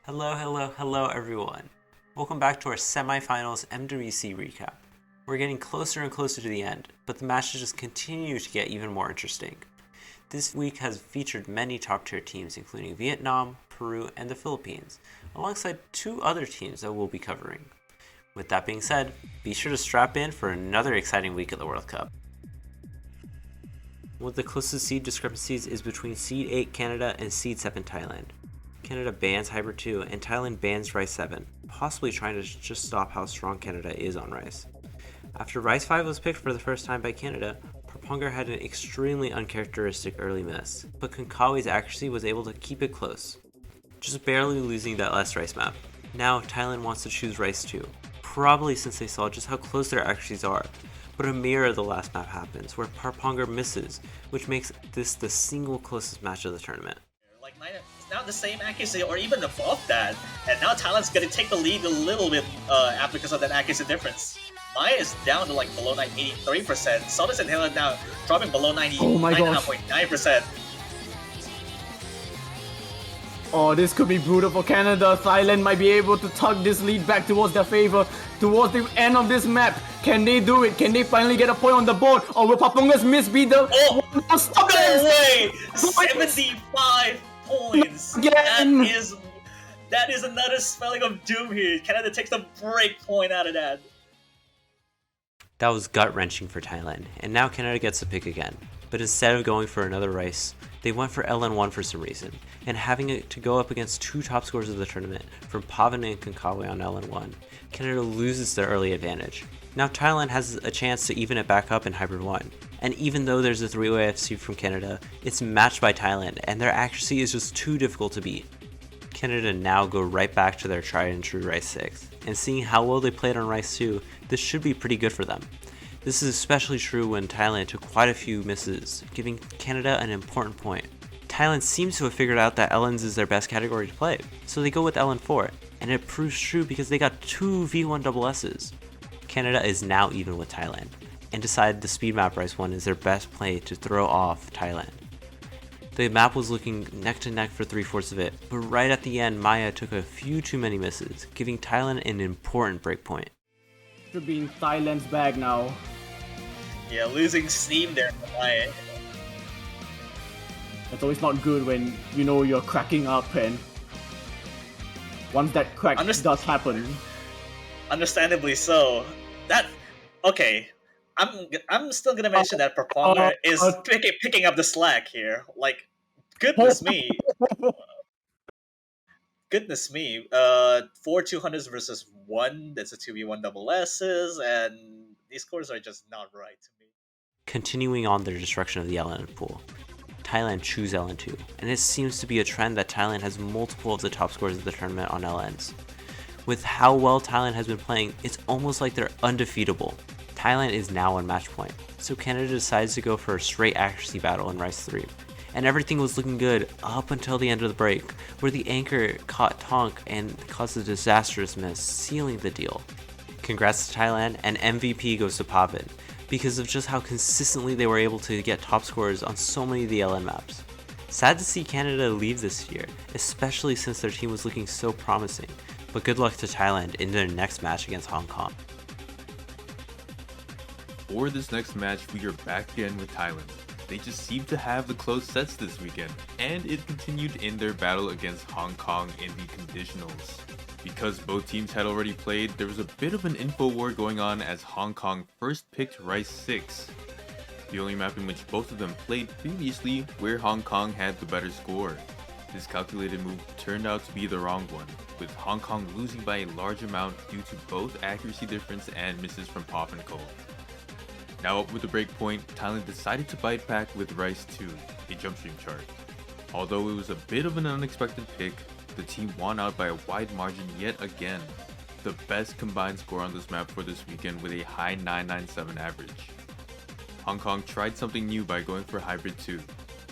Hello everyone. Welcome back to our Semifinals MWC recap. We're getting closer and closer to the end, but the matches just continue to get even more interesting. This week has featured many top tier teams including Vietnam, Peru, and the Philippines, alongside two other teams that we'll be covering. With that being said, be sure to strap in for another exciting week at the World Cup. One of the closest seed discrepancies is between Seed 8 Canada and Seed 7 Thailand. Canada bans Hybrid 2 and Thailand bans Rice 7, possibly trying to just stop how strong Canada is on Rice. After Rice 5 was picked for the first time by Canada, Proponga had an extremely uncharacteristic early miss, but Konkawi's accuracy was able to keep it close, just barely losing that last Rice map. Now Thailand wants to choose Rice 2, probably since they saw just how close their accuracies are, but a mirror of the last map happens where Proponga misses, which makes this the single closest match of the tournament. It's now the same accuracy or even above that, and now Thailand's gonna take the lead a little bit because of that accuracy difference. Maya is down to like below 83%. Solus and Thailand now dropping below 99.9%. Oh, this could be brutal for Canada. Thailand might be able to tug this lead back towards their favor, towards the end of this map. Can they do it? Can they finally get a point on the board? Or will Paponga's miss be the one? Stop no way! 75 points! Again. That is another spelling of doom here. Canada takes the break point out of that. That was gut-wrenching for Thailand, and now Canada gets to pick again. But instead of going for another Rice, they went for LN1 for some reason, and having it to go up against two top scorers of the tournament, from Pavan and Konkawi on LN1, Canada loses their early advantage. Now Thailand has a chance to even it back up in Hybrid 1, and even though there's a 3-way FC from Canada, it's matched by Thailand, and their accuracy is just too difficult to beat. Canada now go right back to their tried and true Rice 6, and seeing how well they played on Rice 2, this should be pretty good for them. This is especially true when Thailand took quite a few misses, giving Canada an important point. Thailand seems to have figured out that LNs is their best category to play, so they go with LN4, and it proves true because they got two V1 SS's. Canada is now even with Thailand, and decided the speed map Rice 1 is their best play to throw off Thailand. The map was looking neck to neck for 3/4 of it, but right at the end Maya took a few too many misses, giving Thailand an important breakpoint. Should be in Thailand's bag now. Yeah, losing steam there for Maya. It's always not good when you know you're cracking up, and once that crack does happen. Understandably so. Okay. I'm still gonna mention that Proponga is picking up the slack here. Like, goodness me. Goodness me. 4 200s versus 1, that's a 2v1 SS's, and these scores are just not right to me. Continuing on their destruction of the LN pool, Thailand choose LN2, and it seems to be a trend that Thailand has multiple of the top scorers of the tournament on LNs. With how well Thailand has been playing, it's almost like they're undefeatable. Thailand is now on match point, so Canada decides to go for a straight accuracy battle in Rice 3. And everything was looking good up until the end of the break, where the anchor caught Tonk and caused a disastrous miss, sealing the deal. Congrats to Thailand, and MVP goes to Pavan, because of just how consistently they were able to get top scorers on so many of the LN maps. Sad to see Canada leave this year, especially since their team was looking so promising, but good luck to Thailand in their next match against Hong Kong. For this next match, we are back again with Thailand. They just seem to have the close sets this weekend, and it continued in their battle against Hong Kong in the conditionals. Because both teams had already played, there was a bit of an info war going on as Hong Kong first picked Rice 6, the only map in which both of them played previously where Hong Kong had the better score. This calculated move turned out to be the wrong one, with Hong Kong losing by a large amount due to both accuracy difference and misses from Pop and Cole. Now up with the breakpoint, Thailand decided to bite back with Rice 2, a jump stream chart. Although it was a bit of an unexpected pick, the team won out by a wide margin yet again. The best combined score on this map for this weekend with a high 997 average. Hong Kong tried something new by going for Hybrid 2.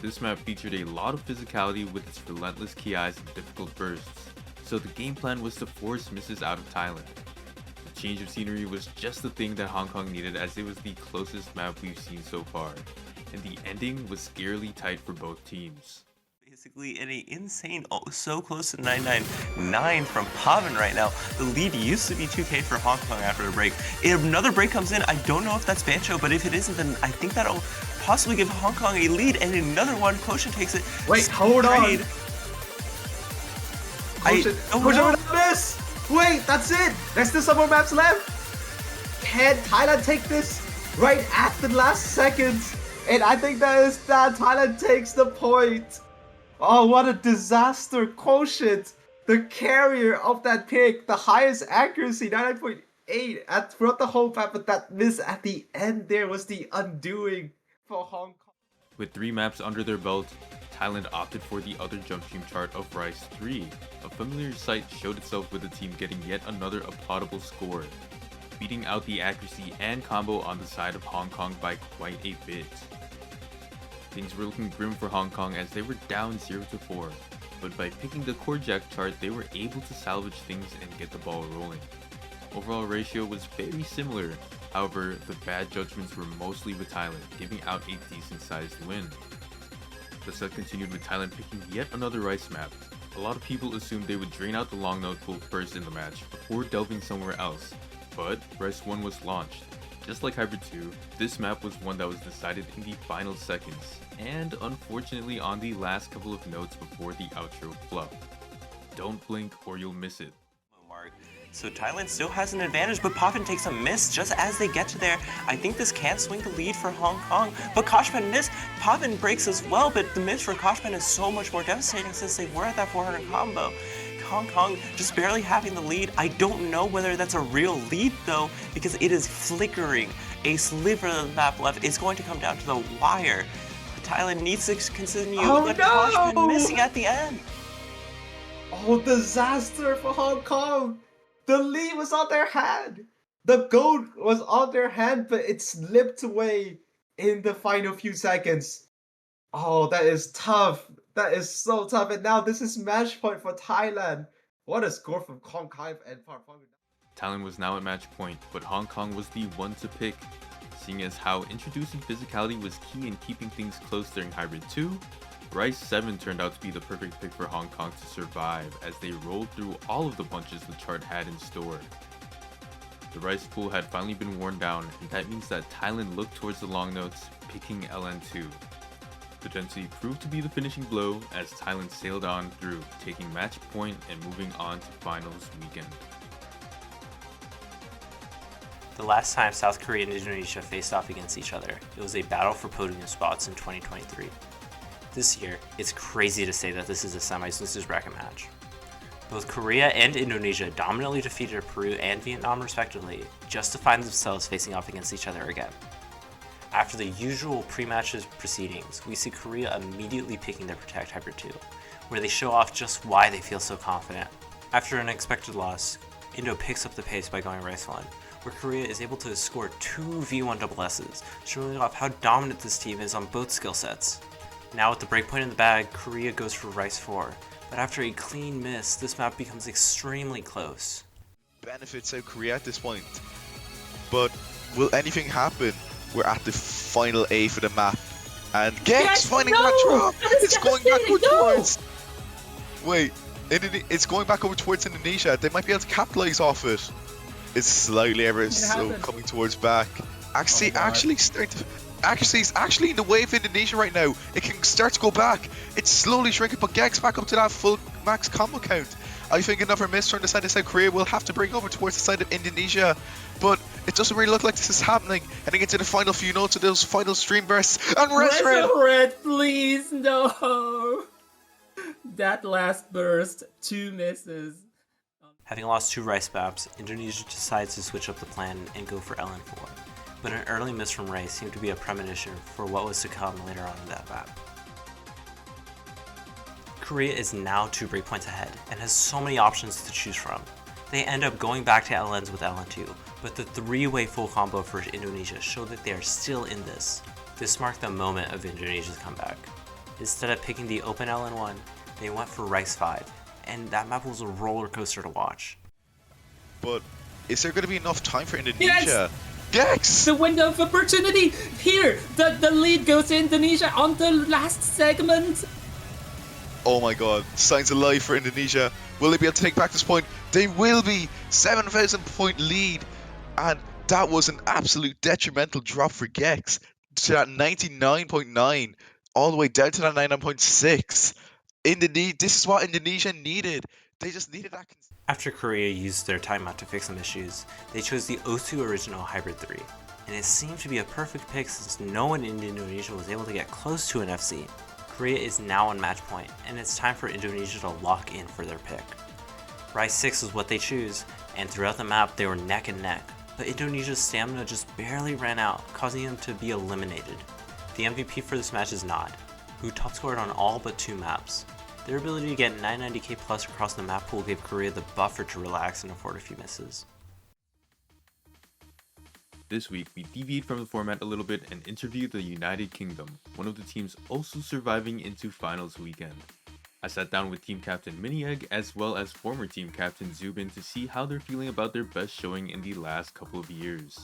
This map featured a lot of physicality with its relentless KIs and difficult bursts, so the game plan was to force misses out of Thailand. The change of scenery was just the thing that Hong Kong needed, as it was the closest map we've seen so far, and the ending was scarily tight for both teams. Basically in a insane, so close to 999 from Pavan right now. The lead used to be 2K for Hong Kong after a break. If another break comes in, I don't know if that's Bancho, but if it isn't, then I think that'll possibly give Hong Kong a lead, and another one, Quotient takes it. Wait, hold on. Quotient miss! Wait, that's it! There's still some more maps left! Can Thailand take this right at the last second? And I think that is that. Thailand takes the point. Oh, what a disaster. Quotient, the carrier of that pick, the highest accuracy, 99.8 throughout the whole map, but that miss at the end there was the undoing for Hong Kong. With 3 maps under their belt, Thailand opted for the other jump stream chart of Rise 3. A familiar sight showed itself with the team getting yet another applaudable score, beating out the accuracy and combo on the side of Hong Kong by quite a bit. Things were looking grim for Hong Kong as they were down 0-4, but by picking the core jack chart they were able to salvage things and get the ball rolling. Overall ratio was very similar, however the bad judgments were mostly with Thailand, giving out a decent sized win. The set continued with Thailand picking yet another Rice map. A lot of people assumed they would drain out the long node pool first in the match before delving somewhere else, but Rice 1 was launched. Just like Hybrid 2, this map was one that was decided in the final seconds, and unfortunately on the last couple of notes before the outro fluff. Don't blink or you'll miss it. So Thailand still has an advantage, but Pavan takes a miss just as they get to there. I think this can swing the lead for Hong Kong, but Koshman missed. Pavan breaks as well, but the miss for Koshman is so much more devastating since they were at that 400 combo. Hong Kong just barely having the lead. I don't know whether that's a real lead though, because it is flickering. A sliver of the map left. It's going to come down to the wire. Thailand needs to continue, but Koshman missing at the end. Oh, disaster for Hong Kong! The lead was on their hand! The gold was on their hand, but it slipped away in the final few seconds. Oh, that is tough. That is so tough. And now this is match point for Thailand. What a score from Hong Kong and Farfang. Thailand was now at match point, but Hong Kong was the one to pick. Seeing as how introducing physicality was key in keeping things close during Hybrid 2, Rice 7 turned out to be the perfect pick for Hong Kong to survive as they rolled through all of the punches the chart had in store. The Rice pool had finally been worn down, and that means that Thailand looked towards the long notes, picking LN2. The density proved to be the finishing blow as Thailand sailed on through, taking match point and moving on to finals weekend. The last time South Korea and Indonesia faced off against each other, it was a battle for podium spots in 2023. This year, it's crazy to say that this is a semi-losers bracket match. Both Korea and Indonesia dominantly defeated Peru and Vietnam respectively, just to find themselves facing off against each other again. After the usual pre-matches proceedings, we see Korea immediately picking their Protect Hybrid 2, where they show off just why they feel so confident. After an expected loss, Indo picks up the pace by going Rice 1, where Korea is able to score 2 V1 double S's, showing off how dominant this team is on both skill sets. Now with the breakpoint in the bag, Korea goes for Rice 4, but after a clean miss, this map becomes extremely close. Benefits South Korea at this point, but will anything happen? We're at the final A for the map, and Gex finding that drop. It's going back over towards. Wait, it's going back over towards Indonesia. They might be able to capitalize off it. It's slightly ever so coming towards back. Actually starting to. Accuracy is actually in the way of Indonesia right now. It can start to go back. It's slowly shrinking, but Gex back up to that full max combo count. I think another miss from the side of South Korea will have to bring over towards the side of Indonesia, but it doesn't really look like this is happening. Heading into the final few notes of those final stream bursts, and Red, please, no! That last burst, 2 misses. Having lost 2 Rice maps, Indonesia decides to switch up the plan and go for LN4. But an early miss from Rice seemed to be a premonition for what was to come later on in that map. Korea is now 2 breakpoints ahead and has so many options to choose from. They end up going back to LNs with LN2, but the 3-way full combo for Indonesia showed that they are still in this. This marked the moment of Indonesia's comeback. Instead of picking the open LN1, they went for Rice 5, and that map was a roller coaster to watch. But is there going to be enough time for Indonesia? Gex! The window of opportunity! Here! The lead goes to Indonesia on the last segment! Oh my god, signs of life for Indonesia. Will they be able to take back this point? They will be! 7,000 point lead. And that was an absolute detrimental drop for Gex to that 99.9 all the way down to that 99.6. This is what Indonesia needed. They just needed that. After Korea used their timeout to fix some issues, they chose the O2 original Hybrid 3, and it seemed to be a perfect pick since no one in Indonesia was able to get close to an FC. Korea is now on match point, and it's time for Indonesia to lock in for their pick. Rise 6 is what they choose, and throughout the map they were neck and neck, but Indonesia's stamina just barely ran out, causing them to be eliminated. The MVP for this match is Nod, who top scored on all but 2 maps. Their ability to get 990k plus across the map pool gave Korea the buffer to relax and afford a few misses. This week, we deviate from the format a little bit and interview the United Kingdom, one of the teams also surviving into finals weekend. I sat down with team captain MiniEgg as well as former team captain Zoobin to see how they're feeling about their best showing in the last couple of years.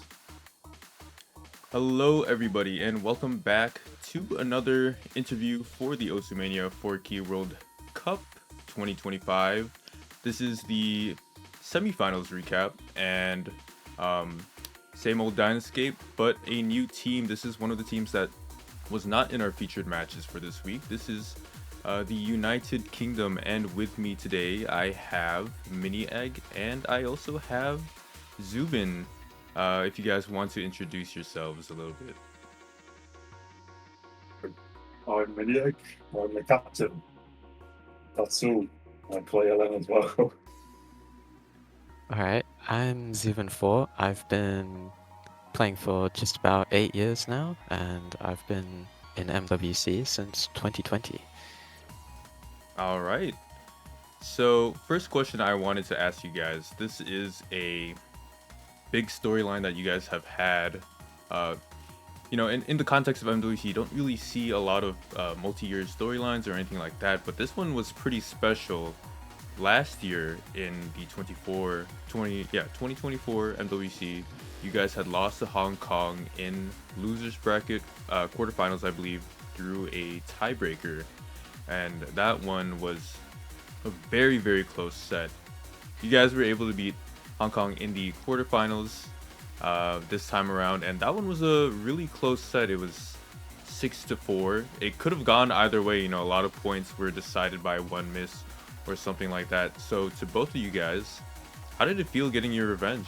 Hello everybody and welcome back to another interview for the Osumania 4Key World Cup 2025. This is the semifinals recap and same old Dynascape, but a new team. This is one of the teams that was not in our featured matches for this week. This is the United Kingdom, and with me today I have MiniEgg and I also have Zoobin. If you guys want to introduce yourselves a little bit. I'm MiniEgg, I'm the captain. That's all. I play LN as well. Alright, I'm Zoobin4. I've been playing for just about 8 years now, and I've been in MWC since 2020. Alright, so first question I wanted to ask you guys. This is a big storyline that you guys have had. You know, in the context of MWC, you don't really see a lot of multi-year storylines or anything like that, but this one was pretty special. Last year in the 2024 MWC, you guys had lost to Hong Kong in losers bracket quarterfinals, I believe, through a tiebreaker, and that one was a very, very close set. You guys were able to beat Hong Kong in the quarterfinals this time around, and that one was a really close set. It was 6-4. It could have gone either way. You know, a lot of points were decided by one miss or something like that. So to both of you guys, how did it feel getting your revenge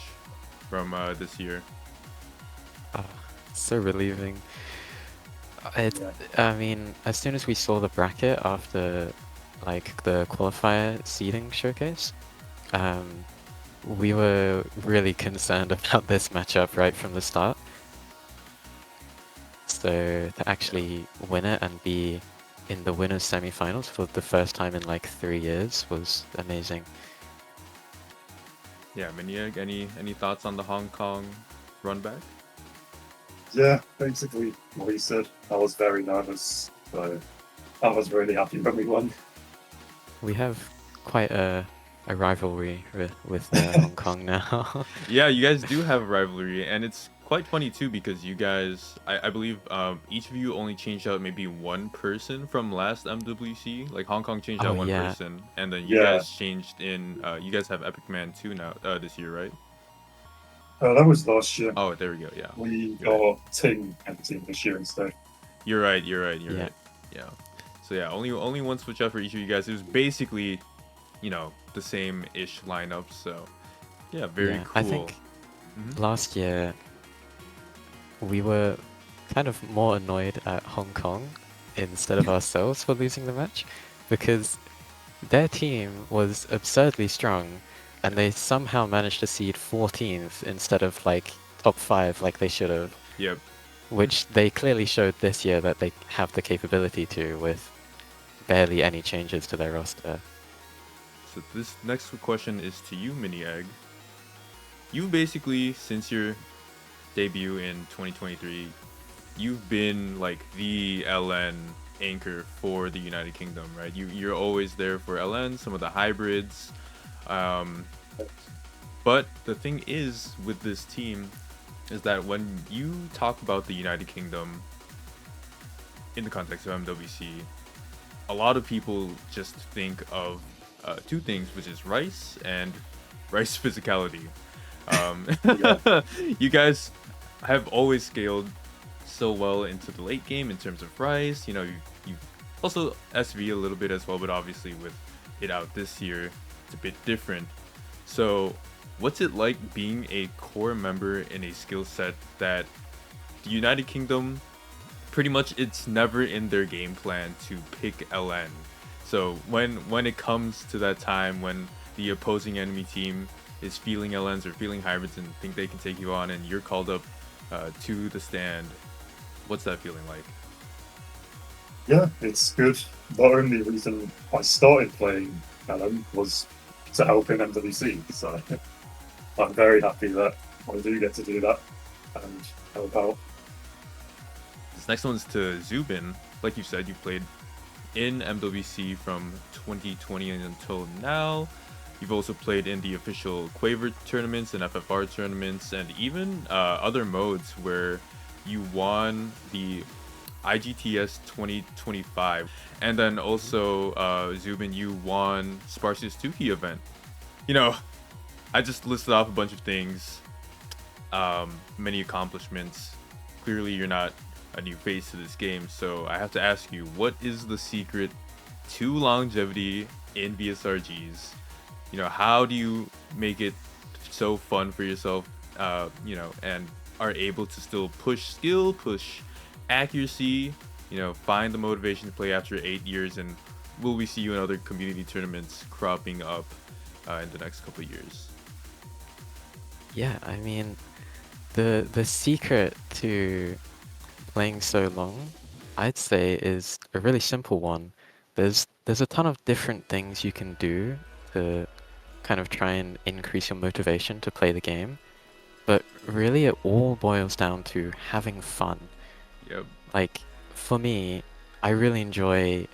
from this year? So relieving. I mean, as soon as we saw the bracket after like the qualifier seeding showcase, we were really concerned about this matchup right from the start. So to actually win it and be in the winners semi-finals for the first time in like 3 years was amazing. Yeah, MiniEgg, any thoughts on the Hong Kong run back? Yeah, basically what he said. I was very nervous, so I was really happy when we won. We have quite a rivalry with Hong Kong now. Yeah, you guys do have a rivalry, and it's quite funny too because you guys, I believe each of you only changed out maybe one person from last MWC. Like Hong Kong changed out one person, and then you guys changed in. You guys have Epic Man 2 now this year, right? That was last year. Oh, there we go. Yeah, we got Ting and Team this year instead. You're right. You're right. Yeah. So yeah, only one switch out for each of you guys. It was basically, you know, the same-ish lineup. So yeah, very cool. I think last year we were kind of more annoyed at Hong Kong instead of ourselves for losing the match, because their team was absurdly strong and they somehow managed to seed 14th instead of like top 5 like they should have. Yep. Which they clearly showed this year that they have the capability to, with barely any changes to their roster. So this next question is to you, MiniEgg. You basically, since your debut in 2023, you've been like the LN anchor for the United Kingdom, right? You're always there for LN, some of the hybrids. But the thing is with this team is that when you talk about the United Kingdom in the context of MWC, a lot of people just think of two things, which is Rice and Rice physicality. You guys have always scaled so well into the late game in terms of Rice. You know, you also SV a little bit as well, but obviously with it out this year, it's a bit different. So what's it like being a core member in a skill set that the United Kingdom, pretty much it's never in their game plan to pick LN. So when it comes to that time when the opposing enemy team is feeling LNs or feeling hybrids and think they can take you on and you're called up to the stand, what's that feeling like? Yeah, it's good. The only reason I started playing LN was to help in MWC, so I'm very happy that I do get to do that and help out. This next one's to Zoobin. Like you said, you played in MWC from 2020 until now. You've also played in the official Quaver tournaments and FFR tournaments, and even other modes where you won the IGTS 2025. And then also, Zoobin, you won Sparcius 2Key event. You know, I just listed off a bunch of things, many accomplishments. Clearly, you're not a new face to this game, so I have to ask you, what is the secret to longevity in VSRGs? You know, how do you make it so fun for yourself, you know, and are able to still push skill, push accuracy, you know, find the motivation to play after 8 years, and will we see you in other community tournaments cropping up in the next couple of years? Yeah, I mean, the secret to playing so long, I'd say, is a really simple one. There's a ton of different things you can do to kind of try and increase your motivation to play the game, but really it all boils down to having fun. Yep. Like, for me, I really enjoy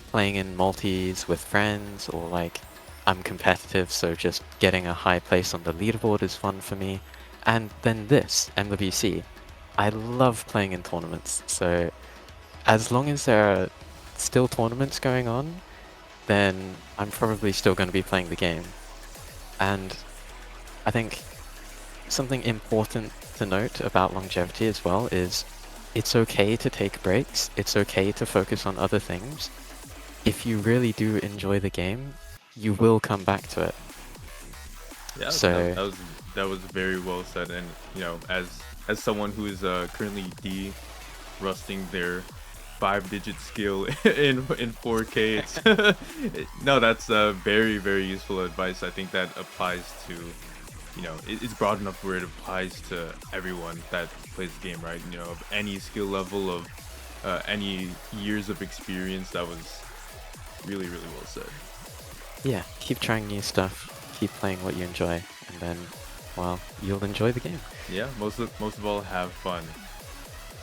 playing in multis with friends, or like, I'm competitive, so just getting a high place on the leaderboard is fun for me. And then this, MWC, I love playing in tournaments, so as long as there are still tournaments going on, then I'm probably still going to be playing the game. And I think something important to note about longevity as well is it's okay to take breaks, it's okay to focus on other things. If you really do enjoy the game, you will come back to it. Yeah, So that was very well said, and you know, as someone who is currently de-rusting their 5-digit skill in 4K, it's no, that's very, very useful advice. I think that applies to, you know, it's broad enough where it applies to everyone that plays the game, right? You know, of any skill level, of any years of experience. That was really, really well said. yeah, keep trying new stuff, keep playing what you enjoy, and then, well, you'll enjoy the game. Yeah, most of all, have fun.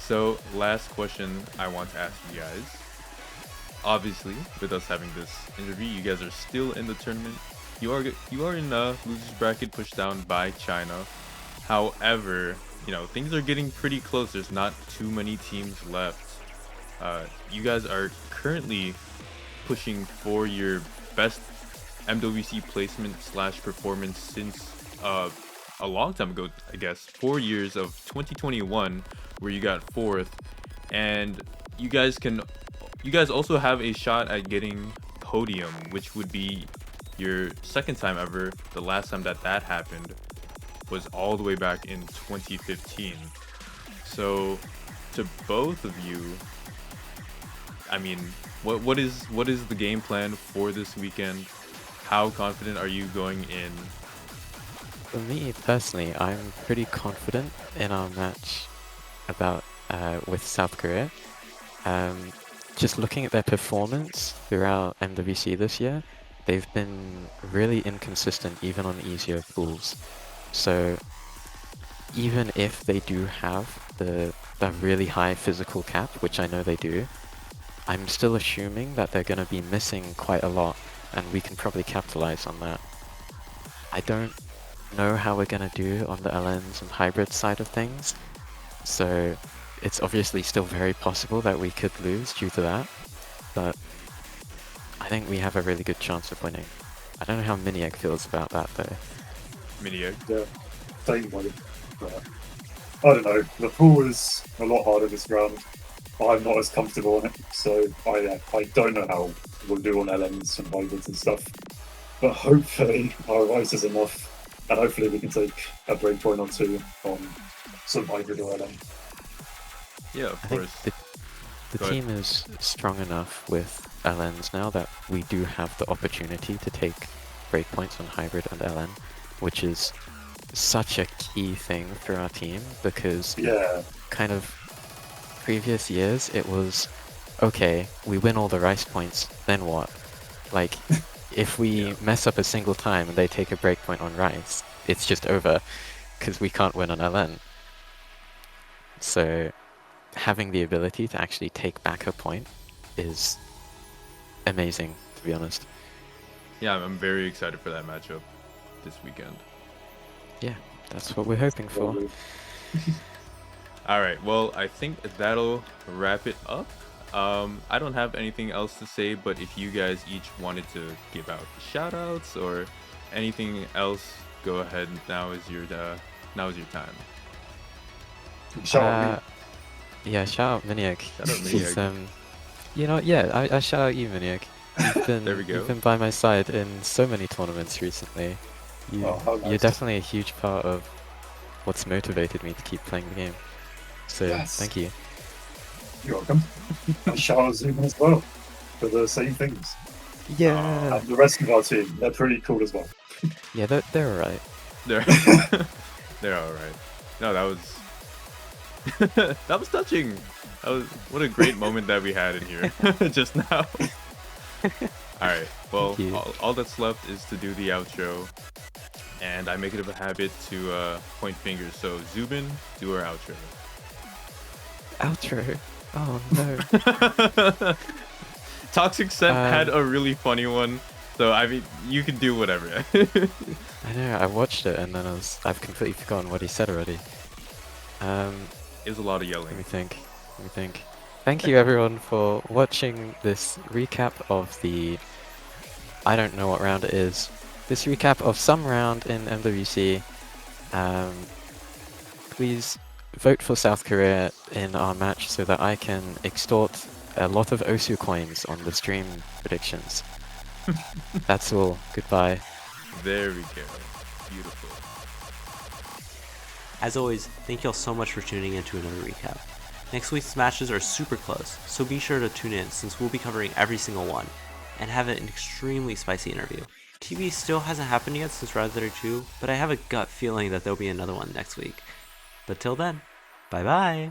So, last question I want to ask you guys. Obviously, with us having this interview, you guys are still in the tournament. You are in losers bracket, pushed down by China. However, you know, things are getting pretty close. There's not too many teams left. You guys are currently pushing for your best MWC placement / performance since a long time ago, I guess. 4 years of 2021, where you got 4th, and you guys also have a shot at getting podium, which would be your second time ever. The last time that happened was all the way back in 2015. So, to both of you, I mean, what is the game plan for this weekend? How confident are you going in? For me personally, I'm pretty confident in our match with South Korea. Just looking at their performance throughout MWC this year, they've been really inconsistent even on easier pools. So even if they do have the really high physical cap, which I know they do, I'm still assuming that they're going to be missing quite a lot, and we can probably capitalize on that. I don't know how we're going to do on the LNs and hybrid side of things, so it's obviously still very possible that we could lose due to that, but I think we have a really good chance of winning. I don't know how MiniEgg feels about that though. MiniEgg. Yeah, same way. But I don't know. The pool is a lot harder this round. I'm not as comfortable on it, so I don't know how we'll do on LMs and hybrids and stuff. But hopefully our rice is enough, and hopefully we can take a breakpoint or two on some hybrid or LM. Yeah, of I course. think the Go ahead. team is strong enough with LNs now that we do have the opportunity to take breakpoints on hybrid and LN, which is such a key thing for our team because Yeah, kind of previous years it was okay, we win all the rice points, then what? Like if we mess up a single time and they take a breakpoint on rice, it's just over because we can't win on LN. So having the ability to actually take back a point is amazing, to be honest. Yeah, I'm very excited for that matchup this weekend. Yeah, that's what we're hoping for. probably. All right, well, I think that'll wrap it up. I don't have anything else to say, but if you guys each wanted to give out shout outs or anything else, go ahead. Now is your time. Shout out Yeah, shout out MiniEgg. Shout out He's, MiniEgg. you know, yeah, I shout out you, MiniEgg. There we go. You've been by my side in so many tournaments recently. how You're nice. definitely a huge part of what's motivated me to keep playing the game. So Yes. thank you. You're welcome. And shout out Zoobin as well for the same things. Yeah, And the rest of our team, they're pretty cool as well. yeah, they're alright. They're they're all right. No, that was that was touching. That was what a great moment that we had in here just now. All right. Well, Thank you. all that's left is to do the outro, and I make it a habit to point fingers. So Zoobin, do our outro. Outro. Oh no. Toxic Scent had a really funny one, so I mean you can do whatever. I know. I watched it and then I've completely forgotten what he said already. It was a lot of Let yelling. me think. Thank you everyone for watching this recap of the... I don't know what round it is. This recap of some round in MWC. Please vote for South Korea in our match so that I can extort a lot of Osu coins on the stream predictions. That's all. Goodbye. There we go. Beautiful. As always, thank you all so much for tuning in to another recap. Next week's matches are super close, so be sure to tune in since we'll be covering every single one, and have an extremely spicy interview. TV still hasn't happened yet since Round 32, but I have a gut feeling that there'll be another one next week. But till then, bye bye!